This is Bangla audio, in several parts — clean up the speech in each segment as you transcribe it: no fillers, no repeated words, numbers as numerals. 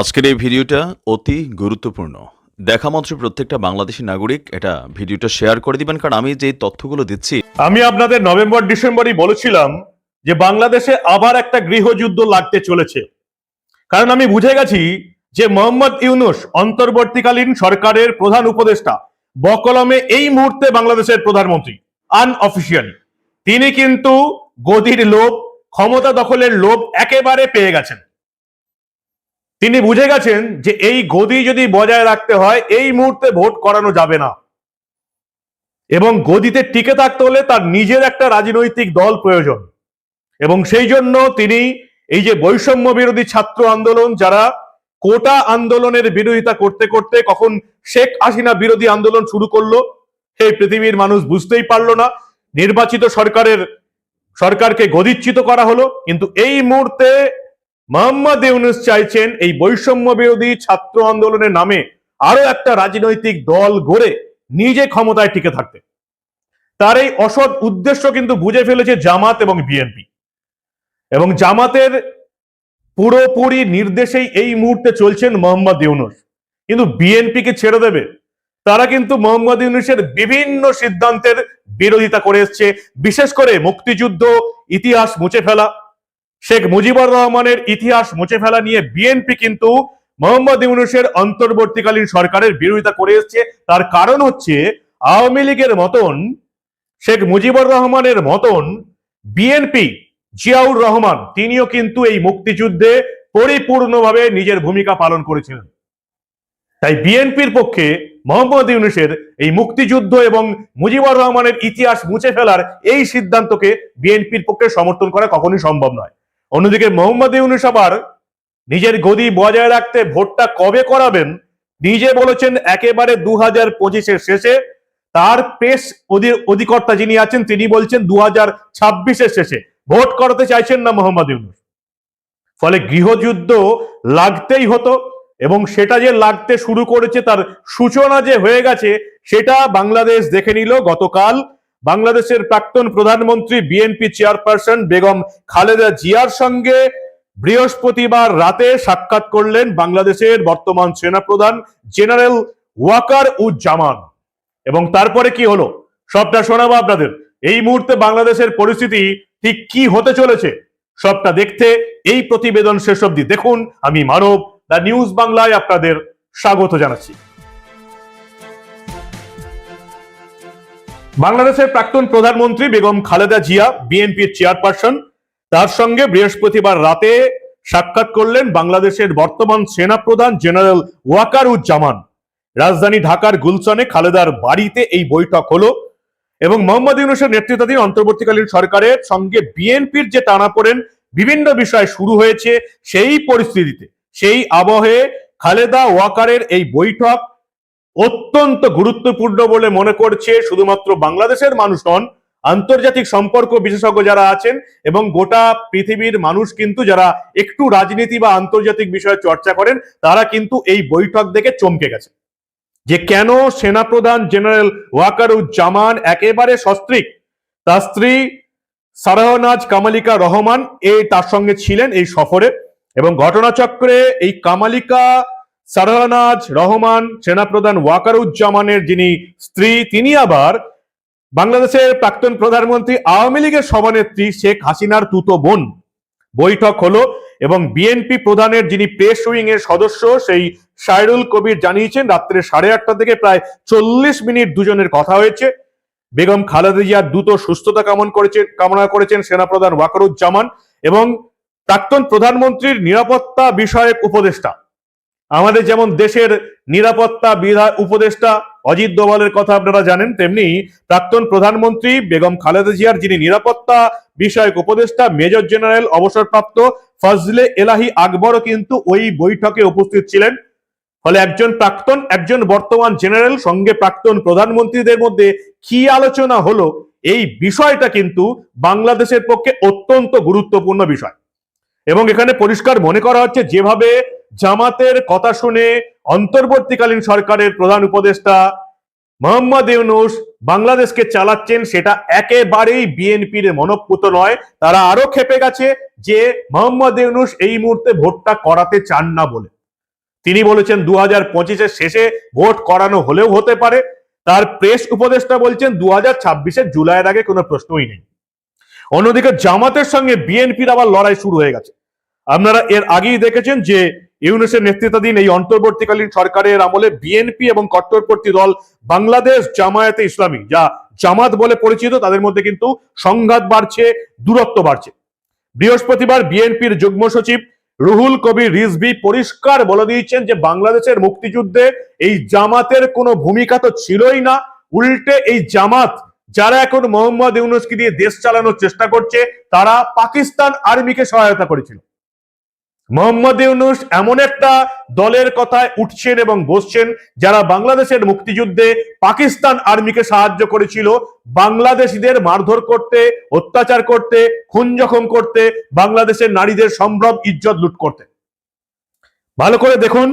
আজকের এই ভিডিওটা অতি গুরুত্বপূর্ণ। দেখা মাত্র প্রত্যেকটা বাংলাদেশী নাগরিক এটা ভিডিওটা শেয়ার করে দিবেন, কারণ আমি যে তথ্যগুলো দিচ্ছি। আমি আপনাদের নভেম্বর ডিসেম্বরই বলেছিলাম যে বাংলাদেশে আবার একটা গৃহযুদ্ধ লাগতে চলেছে, কারণ আমি বুঝে গেছি যে মোহাম্মদ ইউনূস অন্তর্বর্তীকালীন সরকারের প্রধান উপদেষ্টা, বকলমে এই মুহূর্তে বাংলাদেশের প্রধানমন্ত্রী আনঅফিসিয়ালি তিনি কিন্তু গদির লোভ, ক্ষমতা দখলের লোভ একেবারে পেয়ে গেছেন। তিনি বুঝে গেছেন যে এই গদি যদি বজায় রাখতে হয় এই মুহূর্তে ভোট করানো যাবে না, এবং গদিতে টিকে থাকতে হলে তার নিজের একটা রাজনৈতিক দল প্রয়োজন। এবং সেই জন্য তিনি এই যে বৈষম্য বিরোধী ছাত্র আন্দোলন, যারা কোটা আন্দোলনের বিরোধিতা করতে করতে কখন শেখ হাসিনা বিরোধী আন্দোলন শুরু করলো, এই পৃথিবীর মানুষ বুঝতেই পারলো না। নির্বাচিত সরকারকে গদিচ্যুত করা হলো, কিন্তু এই মুহূর্তে মোহাম্মদ ইউনূস চাইছেন এই বৈষম্য বিরোধী ছাত্র আন্দোলনের নামে আরো একটা রাজনৈতিক দল গড়ে নিজে ক্ষমতায় টিকে থাকতে। তার এই অসৎ উদ্দেশ্য কিন্তু বুঝে ফেলেছে জামাত এবং বিএনপি, এবং জামাতের পুরোপুরি নির্দেশেই এই মুহূর্তে চলছেন মোহাম্মদ ইউনূস। কিন্তু বিএনপি কে ছেড়ে দেবে? তারা কিন্তু মোহাম্মদ ইউনূসের বিভিন্ন সিদ্ধান্তের বিরোধিতা করে এসছে, বিশেষ করে মুক্তিযুদ্ধ ইতিহাস মুছে ফেলা, শেখ মুজিবুর রহমানের ইতিহাস মুছে ফেলা নিয়ে বিএনপি কিন্তু মোহাম্মদ ইউনূসের অন্তর্বর্তীকালীন সরকারের বিরোধিতা করে এসছে। তার কারণ হচ্ছে আওয়ামী লীগের মতন, শেখ মুজিবুর রহমানের মতন বিএনপি জিয়াউর রহমান তিনিও কিন্তু এই মুক্তিযুদ্ধে পরিপূর্ণভাবে নিজের ভূমিকা পালন করেছিলেন। তাই বিএনপির পক্ষে মোহাম্মদ ইউনূসের এই মুক্তিযুদ্ধ এবং মুজিবুর রহমানের ইতিহাস মুছে ফেলার এই সিদ্ধান্তকে বিএনপির পক্ষে সমর্থন করা কখনোই সম্ভব নয়। অন্যদিকে মোহাম্মদ ইউনূস আবার নিজের গদি বজায় রাখতে ভোটটা কবে করাবেন নিজে বলেছেন একেবারে 2025-এর শেষে। তার পেশ অধিকর্তা যিনি আছেন তিনি বলছেন 2026-এর শেষে। ভোট করাতে চাইছেন না মোহাম্মদ ইউনূস। ফলে গৃহযুদ্ধ লাগতেই হতো, এবং সেটা যে লাগতে শুরু করেছে, তার সূচনা যে হয়ে গেছে সেটা বাংলাদেশ দেখে নিল গতকাল। বাংলাদেশের প্রাক্তন প্রধানমন্ত্রী বিএনপি চেয়ারপারসন বেগম খালেদা জিয়ার সঙ্গে বৃহস্পতিবার রাতে সাক্ষাৎ করলেন বাংলাদেশের বর্তমান সেনাপ্রধান জেনারেল ওয়াকার উজ্জামান। এবং তারপরে কি হলো সবটা শোনাবো আপনাদের। এই মুহূর্তে বাংলাদেশের পরিস্থিতি ঠিক কি হতে চলেছে সবটা দেখতে এই প্রতিবেদন শেষ অবধি দেখুন। আমি মানব, দ্য নিউজ বাংলায় আপনাদের স্বাগত জানাচ্ছি। বাংলাদেশের প্রাক্তন প্রধানমন্ত্রী বেগম খালেদা জিয়া, বিএনপির চেয়ারপারসন, তার সঙ্গে বৃহস্পতিবার রাতে সাক্ষাৎ করলেন বাংলাদেশের বর্তমান সেনাপ্রধান জেনারেল ওয়াকার উজ্জামান। রাজধানী ঢাকার গুলশানে খালেদার বাড়িতে এই বৈঠক হলো, এবং মোহাম্মদ ইউনূসের নেতৃত্বাধীন অন্তর্বর্তীকালীন সরকারের সঙ্গে বিএনপির যে টানাপোড়েন বিভিন্ন বিষয় শুরু হয়েছে, সেই পরিস্থিতিতে, সেই আবহে খালেদা ওয়াকারের এই বৈঠক অত্যন্ত গুরুত্বপূর্ণ বলে মনে করছে শুধুমাত্র বাংলাদেশের মানুষ নন, আন্তর্জাতিক সম্পর্ক বিশেষজ্ঞ যারা আছেন এবং গোটা পৃথিবীর মানুষ কিন্তু যারা একটু রাজনীতি বা আন্তর্জাতিক বিষয়ে চর্চা করেন, তারা কিন্তু এই বৈঠক দেখে চমকে গেছে যে কেন সেনাপ্রধান জেনারেল ওয়াকারুজ্জামান একেবারে সস্ত্রীক। তার স্ত্রী সারহনাজ কামালিকা রহমান তার সঙ্গে ছিলেন এই সফরে, এবং ঘটনাচক্রে এই কামালিকা সারহনাজ রহমান সেনাপ্রধান ওয়াকারুজ্জামানের যিনি স্ত্রী, তিনি আবার বাংলাদেশের প্রাক্তন প্রধানমন্ত্রী আওয়ামী লীগের সভানেত্রী শেখ হাসিনার তুতো বোন। বৈঠক হলো, এবং বিএনপি প্রধানের যিনি প্রেস উইং এর সদস্য সেই সাইরুল কবির জানিয়েছেন রাত্রে 8:30 থেকে প্রায় 40 মিনিট দুজনের কথা হয়েছে। বেগম খালেদা জিয়ার দ্রুত সুস্থতা কামনা করেছেন সেনাপ্রধান ওয়াকারুজ্জামান, এবং প্রাক্তন প্রধানমন্ত্রীর নিরাপত্তা বিষয়ক উপদেষ্টা, আমাদের যেমন দেশের নিরাপত্তা উপদেষ্টা অজিত দোভালের কথা আপনারা জানেন, তেমনি প্রাক্তন প্রধানমন্ত্রী বেগম খালেদা জিয়ার যিনি নিরাপত্তা বিষয়ক উপদেষ্টা মেজর জেনারেল অবসরপ্রাপ্ত ফজলে এলাহি আকবরও কিন্তু ওই বৈঠকে উপস্থিত ছিলেন। ফলে একজন প্রাক্তন, একজন বর্তমান জেনারেল সঙ্গে প্রাক্তন প্রধানমন্ত্রীদের মধ্যে কি আলোচনা হলো, এই বিষয়টা কিন্তু বাংলাদেশের পক্ষে অত্যন্ত গুরুত্বপূর্ণ বিষয়। এবং এখানে পরিষ্কার মনে করা হচ্ছে যেভাবে জামাতের কথা শুনে অন্তর্বর্তীকালীন সরকারের প্রধান উপদেষ্টা মোহাম্মদ ইউনূস বাংলাদেশকে চালাচ্ছেন, সেটা একেবারেই বিএনপির মনোপুত নয়। তারা আরো ক্ষেপে গেছে যে মোহাম্মদ ইউনূস এই মুহূর্তে ভোটটা করাতে চান না বলে। তিনি বলেছেন 2025-এর শেষে ভোট করানো হলেও হতে পারে। তার প্রেস উপদেষ্টা বলছেন 2026-এর জুলাইয়ের আগে কোনো প্রশ্নই নেই। অন্যদিকে জামাতের সঙ্গে বিএনপির আবার লড়াই শুরু হয়ে গেছে। আপনারা এর আগেই দেখেছেন যে ইউনূসের নেতৃত্বাধীন এই অন্তর্বর্তীকালীন সরকারের আমলে বিএনপি এবং কট্টরপন্থী দল বাংলাদেশ জামায়াতে ইসলামী, যা জামাত বলে পরিচিত, তাদের মধ্যে কিন্তু সংঘাত বাড়ছে, দূরত্ব বাড়ছে। বৃহস্পতিবার বিএনপির যুগ্ম সচিব রুহুল কবির রিজভী পরিষ্কার বলে দিয়েছেন যে বাংলাদেশের মুক্তিযুদ্ধে এই জামাতের কোনো ভূমিকা তো ছিলই না, উল্টে এই জামাত যারা এখন মোহাম্মদ ইউনূসকে দিয়ে দেশ চালানোর চেষ্টা করছে, তারা পাকিস্তান আর্মিকে সহায়তা করেছিল। মোহাম্মদ ইউনূস এমন একটা দলের কথায় উঠছেন এবং বসছেন যারা বাংলাদেশের মুক্তিযুদ্ধে পাকিস্তান আর্মিকে সাহায্য করেছিল বাংলাদেশিদের মারধর করতে, অত্যাচার করতে, খুন জখম করতে, বাংলাদেশের নারীদের সম্ভ্রম ইজ্জত লুট করতে। ভালো করে দেখুন,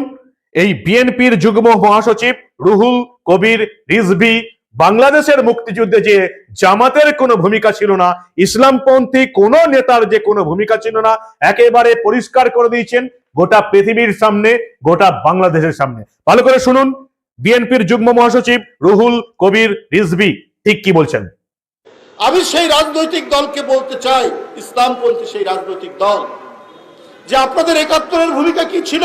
এই বিএনপির যুগ্ম মহাসচিব রুহুল কবির রিজভী বাংলাদেশের মুক্তিযুদ্ধে যে জামাতের কোনো ভূমিকা ছিল না, ইসলামপন্থী কোন নেতার যে কোনো ভূমিকা ছিল না, একেবারে পরিষ্কার করে দিয়েছেন গোটা পৃথিবীর সামনে, গোটা বাংলাদেশের সামনে। ভালো করে শুনুন বিএনপির যুগ্ম মহাসচিব রুহুল কবির রিজভী ঠিক কি বলছেন। আমি সেই রাজনৈতিক দলকে বলতে চাই, ইসলামপন্থী সেই রাজনৈতিক দল, যে আপনাদের ৭১-এর ভূমিকা কি ছিল?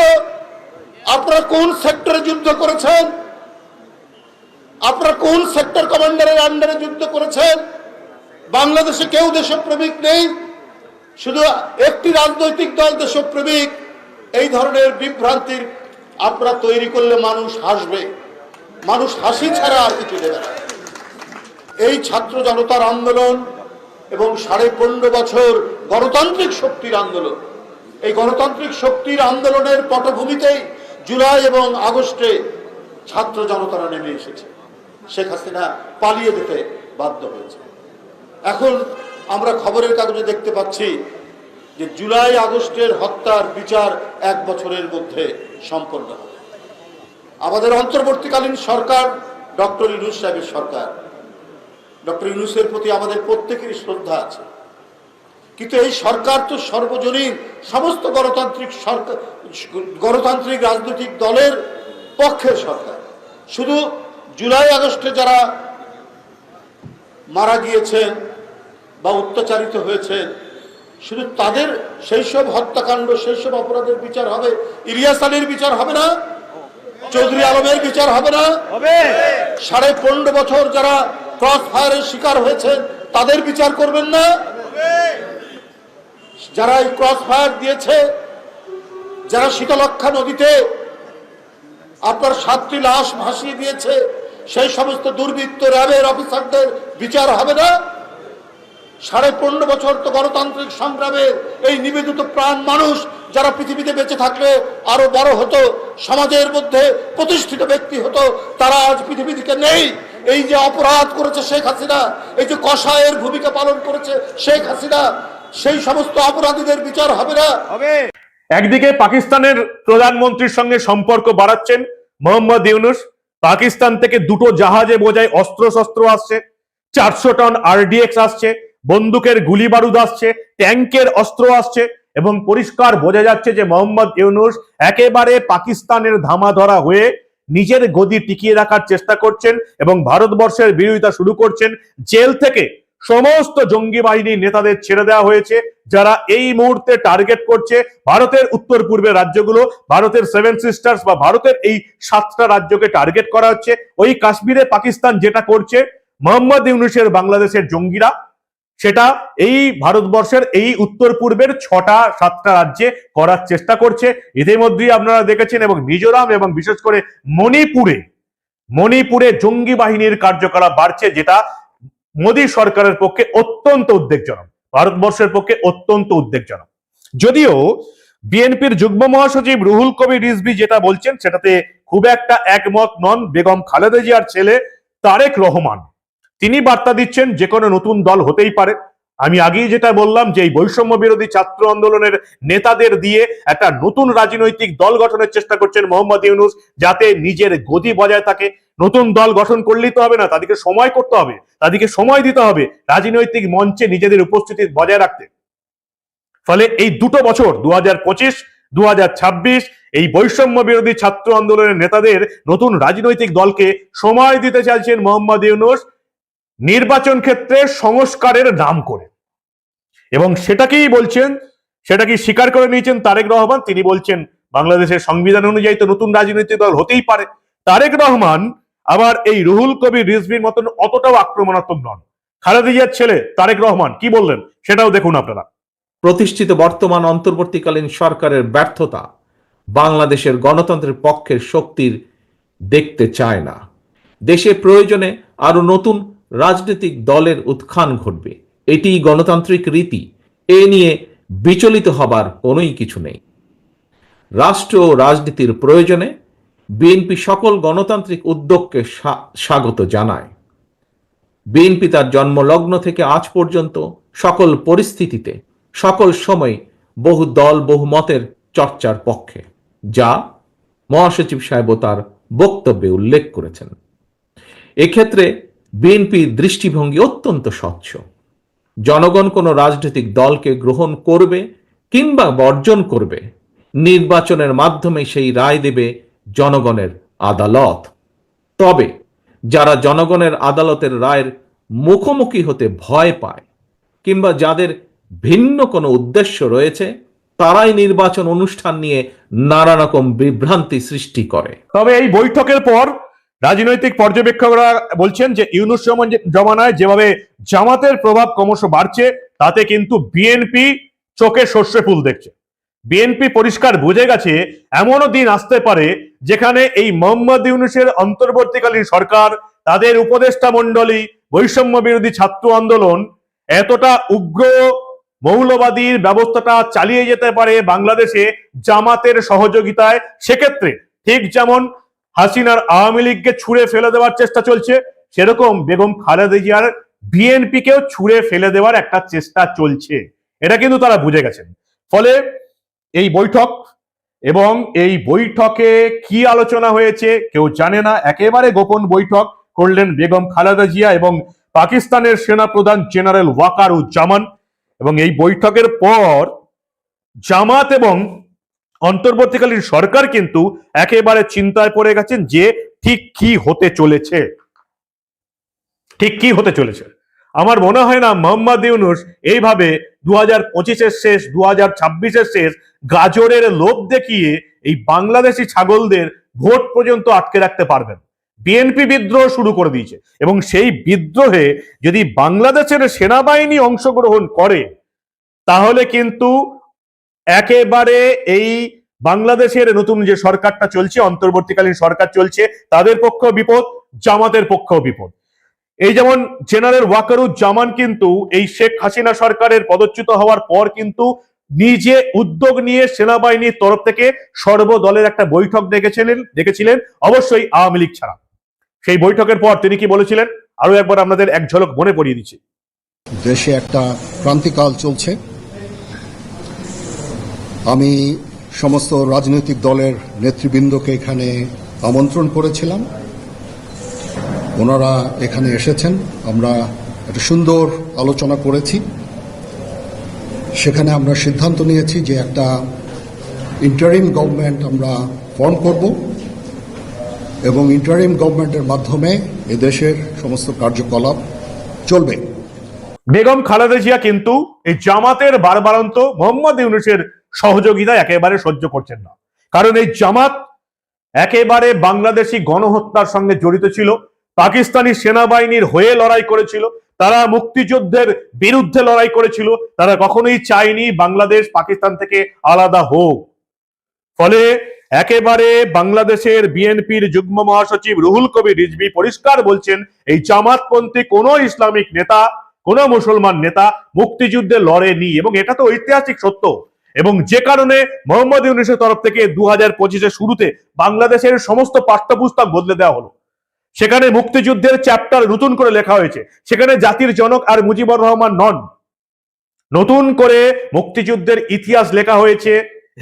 আপনারা কোন সেক্টরে যুদ্ধ করেছেন? আপনারা কোন সেক্টর কমান্ডারের আন্ডারে যুদ্ধ করেছেন? বাংলাদেশে কেউ দেশপ্রেমিক নেই, শুধু একটি রাজনৈতিক দল দেশপ্রেমিক। এই ধরনের বিভ্রান্তির আপনারা তৈরি করলে মানুষ হাসবে, মানুষ হাসি ছাড়া আর কিছু দেবে না। এই ছাত্র জনতার আন্দোলন এবং 15.5 বছর গণতান্ত্রিক শক্তির আন্দোলন, এই গণতান্ত্রিক শক্তির আন্দোলনের পটভূমিতেই জুলাই এবং আগস্টে ছাত্র জনতারা নেমে এসেছে। শেখ হাসিনা পালিয়ে যেতে বাধ্য হয়েছে। এখন আমরা খবরের কাগজে দেখতে পাচ্ছি যে জুলাই আগস্টের হত্যার বিচার 1 বছরের মধ্যে সম্পন্ন হবে। আমাদের অন্তর্বর্তীকালীন সরকার ডক্টর ইউনূস সাহেবের সরকার, ডক্টর ইউনূসের প্রতি আমাদের প্রত্যেকেরই শ্রদ্ধা আছে, কিন্তু এই সরকার তো সর্বজনীন সমস্ত গণতান্ত্রিক রাজনৈতিক দলের পক্ষের সরকার। শুধু জুলাই আগস্টে যারা মারা গিয়েছেন বা অত্যাচারিত হয়েছেন, শুধু তাদের সেই সব হত্যাকাণ্ড, সেই সব অপরাধের বিচার হবে? ইলিয়াস আলীর বিচার হবে না? চৌধুরী আলমের বিচার হবে না? 15.5 বছর যারা ক্রস ফায়ারের শিকার হয়েছেন তাদের বিচার করবেন না? যারা এই ক্রস ফায়ার দিয়েছে, যারা শীতলক্ষা নদীতে আপনার 7টি লাশ ভাসিয়ে দিয়েছে, সেই সমস্ত দুর্বৃত্ত র্যাবের অফিসারদের বিচার হবে না? 15.5 বছর তো গণতান্ত্রিক সংগ্রামের এই নিবেদিত প্রাণ মানুষ যারা পৃথিবীতে বেঁচে থাকলে আরো বড় হতো, সমাজের মধ্যে প্রতিষ্ঠিত ব্যক্তি হতো, তারা আজ পৃথিবী থেকে নেই। এই যে অপরাধ করেছে শেখ হাসিনা, এই যে কসাইয়ের ভূমিকা পালন করেছে শেখ হাসিনা, সেই সমস্ত অপরাধীদের বিচার হবে না? একদিকে পাকিস্তানের প্রধানমন্ত্রীর সঙ্গে সম্পর্ক বাড়াচ্ছেন মোহাম্মদ ইউনূস, পাকিস্তান থেকে 2টো জাহাজে বোঝাই অস্ত্র আসছে, 400 টন আরডিএক্স আসছে, বন্দুকের গুলি বারুদ আসছে, ট্যাঙ্কের অস্ত্র আসছে, এবং পরিষ্কার বোঝা যাচ্ছে যে মোহাম্মদ ইউনূস একেবারে পাকিস্তানের ধামাধরা হয়ে নিজের গদি টিকিয়ে রাখার চেষ্টা করছেন এবং ভারতবর্ষের বিরোধিতা শুরু করছেন। জেল থেকে সমস্ত জঙ্গি বাহিনীর নেতাদের ছেড়ে দেওয়া হয়েছে, যারা এই মুহূর্তে টার্গেট করছে ভারতের উত্তর পূর্বের রাজ্যগুলো, ভারতের 7 সিস্টার্স বা ভারতের এই 7টা রাজ্যকে টার্গেট করা হচ্ছে। ওই কাশ্মীরে পাকিস্তান যেটা করছে, মোহাম্মদ ইউনূসের বাংলাদেশের জঙ্গিরা সেটা এই ভারতবর্ষের এই উত্তর পূর্বের 6টা-7টা রাজ্যে করার চেষ্টা করছে। ইতিমধ্যেই আপনারা দেখেছেন, এবং মিজোরাম এবং বিশেষ করে মণিপুরে জঙ্গি বাহিনীর কার্যকলাপ বাড়ছে, যেটা মোদী সরকারের পক্ষে অত্যন্ত উদ্বেগজনক, ভারতবর্ষের পক্ষে অত্যন্ত উদ্বেগজনক। যদিও বিএনপির যুগ্ম মহাসচিব রুহুল কবির রিজভী যেটা বলছেন সেটাতে খুব একটা একমত নন বেগম খালেদা জিয়ার ছেলে তারেক রহমান। তিনি বার্তা দিচ্ছেন যে কোনো নতুন দল হতেই পারে। আমি আগেই যেটা বললাম যে এই বৈষম্য বিরোধী ছাত্র আন্দোলনের নেতাদের দিয়ে একটা নতুন রাজনৈতিক দল গঠনের চেষ্টা করছেন মোহাম্মদ ইউনূস, যাতে নিজের গদি বজায় থাকে। নতুন দল গঠন করলেই তো হবে না, তাদেরকে সময় করতে হবে, তাদেরকে সময় দিতে হবে রাজনৈতিক মঞ্চে নিজেদের উপস্থিতি বজায় রাখতে। ফলে এই 2টো বছর 2025, 2026 এই বৈষম্য বিরোধী ছাত্র আন্দোলনের নেতাদের নতুন রাজনৈতিক দলকে সময় দিতে চাইছেন মোহাম্মদ ইউনূস নির্বাচন ক্ষেত্রে সংস্কারের নাম করে। এবং সেটাকেই বলছেন, সেটাকে স্বীকার করে নিয়েছেন তারেক রহমান। তিনি বলছেন বাংলাদেশের সংবিধান অনুযায়ী তো নতুন রাজনৈতিক দল হতেই পারে। তারেক রহমান আবার এই রুহুল কবির রিজভির মতন অতটাও আক্রমণাত্মক নন। খালেদা জিয়ার ছেলে তারেক রহমান কি বললেন সেটাও দেখুন আপনারা। প্রতিষ্ঠিত বর্তমান অন্তর্বর্তীকালীন সরকারের ব্যর্থতা বাংলাদেশের গণতন্ত্রের পক্ষের শক্তির দেখতে চায় না। দেশে প্রয়োজনে আরো নতুন রাজনৈতিক দলের উত্থান ঘটবে, এটি গণতান্ত্রিক রীতি, এ নিয়ে বিচলিত হবার কোনোই কিছু নেই। রাষ্ট্র ও রাজনীতির প্রয়োজনে বিএনপি সকল গণতান্ত্রিক উদ্যোগকে স্বাগত জানায়। বিএনপি তার জন্মলগ্ন থেকে আজ পর্যন্ত সকল পরিস্থিতিতে সকল সময় বহু দল বহু মতের চর্চার পক্ষে, যা মহাসচিব সাহেবও তার বক্তব্যে উল্লেখ করেছেন। এক্ষেত্রে বিএনপির দৃষ্টিভঙ্গি অত্যন্ত স্বচ্ছ। জনগণ কোনো রাজনৈতিক দলকে গ্রহণ করবে কিংবা বর্জন করবে, নির্বাচনের মাধ্যমে সেই রায় দেবে জনগণের আদালত। তবে যারা জনগণের আদালতের রায়ের মুখোমুখি হতে ভয় পায় কিংবা যাদের ভিন্ন কোনো উদ্দেশ্য রয়েছে, তারাই নির্বাচন অনুষ্ঠান নিয়ে নানা রকম বিভ্রান্তি সৃষ্টি করে। তবে এই বৈঠকের পর রাজনৈতিক পর্যবেক্ষকরা বলছেন যে ইউনূস জমানায় যেভাবে জামাতের প্রভাব ক্রমশ বাড়ছে, তাতে কিন্তু বিএনপি চোখে সর্ষে ফুল দেখছে। বিএনপি পরিষ্কার বুঝে গেছে এমনও দিন আসতে পারে যেখানে এই মোহাম্মদ ইউনূসের অন্তর্বর্তীকালীন সরকার, তাদের উপদেষ্টা মণ্ডলী, বৈষম্য বিরোধী ছাত্র আন্দোলন এতটা উগ্র মৌলবাদীর ব্যবস্থাটা চালিয়ে যেতে পারে বাংলাদেশে জামাতের সহযোগিতায়। সেক্ষেত্রে ঠিক যেমন হাসিনার আওয়ামী লীগকে ছুঁড়ে ফেলে দেওয়ার চেষ্টা চলছে, সেরকম বেগম খালেদা জিয়ার বিএনপিকেও ছুঁড়ে ফেলে দেওয়ার একটা চেষ্টা চলছে। এটা কিন্তু তারা বুঝে গেছেন। ফলে এই বৈঠক এবং এই বৈঠকে কি আলোচনা হয়েছে কেউ জানে না। একেবারে গোপন বৈঠক করলেন বেগম খালেদা জিয়া এবং পাকিস্তানের সেনাপ্রধান জেনারেল ওয়াকারুজ্জামান। এবং এই বৈঠকের পর জামাত এবং অন্তর্বর্তীকালীন সরকার কিন্তু একেবারে চিন্তায় পড়ে গেছেন যে ঠিক কি হতে চলেছে, ঠিক কি হতে চলেছে। আমার মনে হয় না মোহাম্মদ ইউনূস এইভাবে 2025-এর শেষ 2026-এর শেষ গাজরের লোভ দেখিয়ে এই বাংলাদেশি ছাগলদের ভোট পর্যন্ত আটকে রাখতে পারবেন। বিএনপি বিদ্রোহ শুরু করে দিয়েছে এবং সেই বিদ্রোহে যদি বাংলাদেশের সেনাবাহিনী অংশগ্রহণ করে, তাহলে কিন্তু একেবারে এই বাংলাদেশের নতুন যে সরকারটা চলছে, অন্তর্বর্তীকালীন সরকার চলছে, তাদের পক্ষেও বিপদ, জামাতের পক্ষেও বিপদ। এই যেমন জেনারেল ওয়াকারুজ্জামান কিন্তু এই শেখ হাসিনা সরকারের পদচ্যুত হওয়ার পর কিন্তু নিজে উদ্যোগ নিয়ে সেনাবাহিনীর তরফ থেকে সর্বদলের একটা বৈঠক ডেকেছিলেন, অবশ্যই আওয়ামী লীগ ছাড়া। সেই বৈঠকের পর তিনি কি বলেছিলেন আরো একবার আপনাদের এক ঝলক মনে পড়িয়ে দিচ্ছি। দেশে একটা ক্রান্তিকাল চলছে। আমি সমস্ত রাজনৈতিক দলের নেতৃবৃন্দকে এখানে আমন্ত্রণ করেছিলাম, ওনারা এখানে এসেছেন। আমরা একটা সুন্দর আলোচনা করেছি। সেখানে আমরা সিদ্ধান্ত নিয়েছি যে একটা ইন্টারিম গভর্নমেন্ট আমরা ফর্ম করব এবং ইন্টারিম গভর্নমেন্টের মাধ্যমে এদেশের সমস্ত কার্যকলাপ চলবে। বেগম খালেদা জিয়া কিন্তু এই জামাতের বারবারন্ত মোহাম্মদ ইউনূসের সহযোগিতা একেবারে সহ্য করছেন না। কারণ এই জামাত একেবারে বাংলাদেশি গণহত্যার সঙ্গে জড়িত ছিল, পাকিস্তানি সেনাবাহিনীর হয়ে লড়াই করেছিল, তারা মুক্তিযুদ্ধের বিরুদ্ধে লড়াই করেছিল, তারা কখনোই চায়নি বাংলাদেশ পাকিস্তান থেকে আলাদা হোক। ফলে একেবারে বাংলাদেশের বিএনপির যুগ্ম মহাসচিব রুহুল কবির রিজভী পরিষ্কার বলছেন এই জামাতপন্থী কোন ইসলামিক নেতা, কোন মুসলমান নেতা মুক্তিযুদ্ধে লড়েনি, এবং এটা তো ঐতিহাসিক সত্য। এবং যে কারণে মোহাম্মদ ইউনূসের তরফ থেকে 2025-এর শুরুতে বাংলাদেশের সমস্ত পাঠ্যপুস্তক বদলে দেওয়া হলো। সেখানে মুক্তিযুদ্ধের চ্যাপ্টার নতুন করে লেখা হয়েছে, সেখানে জাতির জনক আর মুজিবুর রহমান নন, নতুন করে মুক্তিযুদ্ধের ইতিহাস লেখা হয়েছে।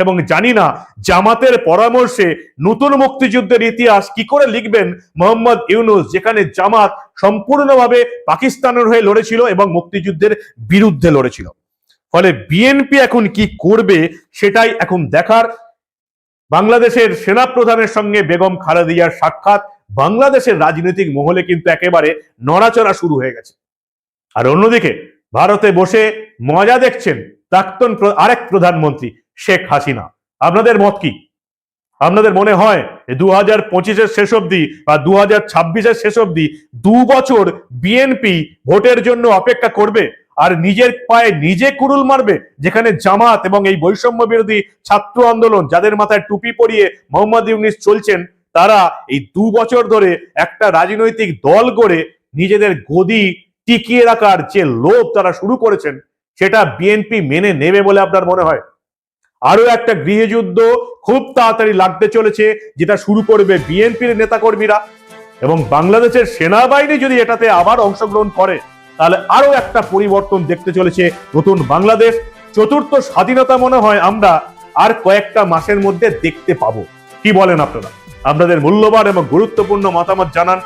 এবং জানি না জামাতের পরামর্শে নতুন মুক্তিযুদ্ধের ইতিহাস কি করে লিখবেন মোহাম্মদ ইউনূস, যেখানে জামাত সম্পূর্ণভাবে পাকিস্তানের হয়ে লড়েছিল এবং মুক্তিযুদ্ধের বিরুদ্ধে লড়েছিল। ফলে বিএনপি এখন কি করবে সেটাই এখন দেখার। বাংলাদেশের সেনাপ্রধানের সঙ্গে বেগম খালেদিয়ার সাক্ষাৎ বাংলাদেশের রাজনৈতিক মহলে কিন্তু একেবারে নড়াচড়া শুরু হয়ে গেছে। আর অন্যদিকে ভারতে বসে মজা দেখছেন প্রাক্তন আরেক প্রধানমন্ত্রী শেখ হাসিনা। আপনাদের মত কি? আপনাদের মনে হয় 2025-এর শেষ অবধি বা 2026-এর শেষ অবধি 2 বছর বিএনপি ভোটের জন্য অপেক্ষা করবে আর নিজের পায়ে নিজে কুড়ুল মারবে, যেখানে জামাত এবং এই বৈষম্য বিরোধী ছাত্র আন্দোলন যাদের মাথায় টুপি পরিয়ে মোহাম্মদ ইউনূস চলছেন, তারা এই 2 বছর ধরে একটা রাজনৈতিক দল করে নিজেদের গদি টিকিয়ে রাখার যে লোভ তারা শুরু করেছেন সেটা বিএনপি মেনে নেবে বলে আপনার মনে হয়? আরো একটা গৃহযুদ্ধ খুব তাড়াতাড়ি লাগতে চলেছে, যেটা শুরু করবে বিএনপির নেতাকর্মীরা, এবং বাংলাদেশের সেনাবাহিনী যদি এটাতে আবার অংশগ্রহণ করে তাহলে আরো একটা পরিবর্তন দেখতে চলেছে নতুন বাংলাদেশ। চতুর্থ স্বাধীনতা মনে হয় আমরা আর কয়েকটা মাসের মধ্যে দেখতে পাবো। কি বলেন আপনারা? আপনাদের মূল্যবান এবং গুরুত্বপূর্ণ মতামত জানান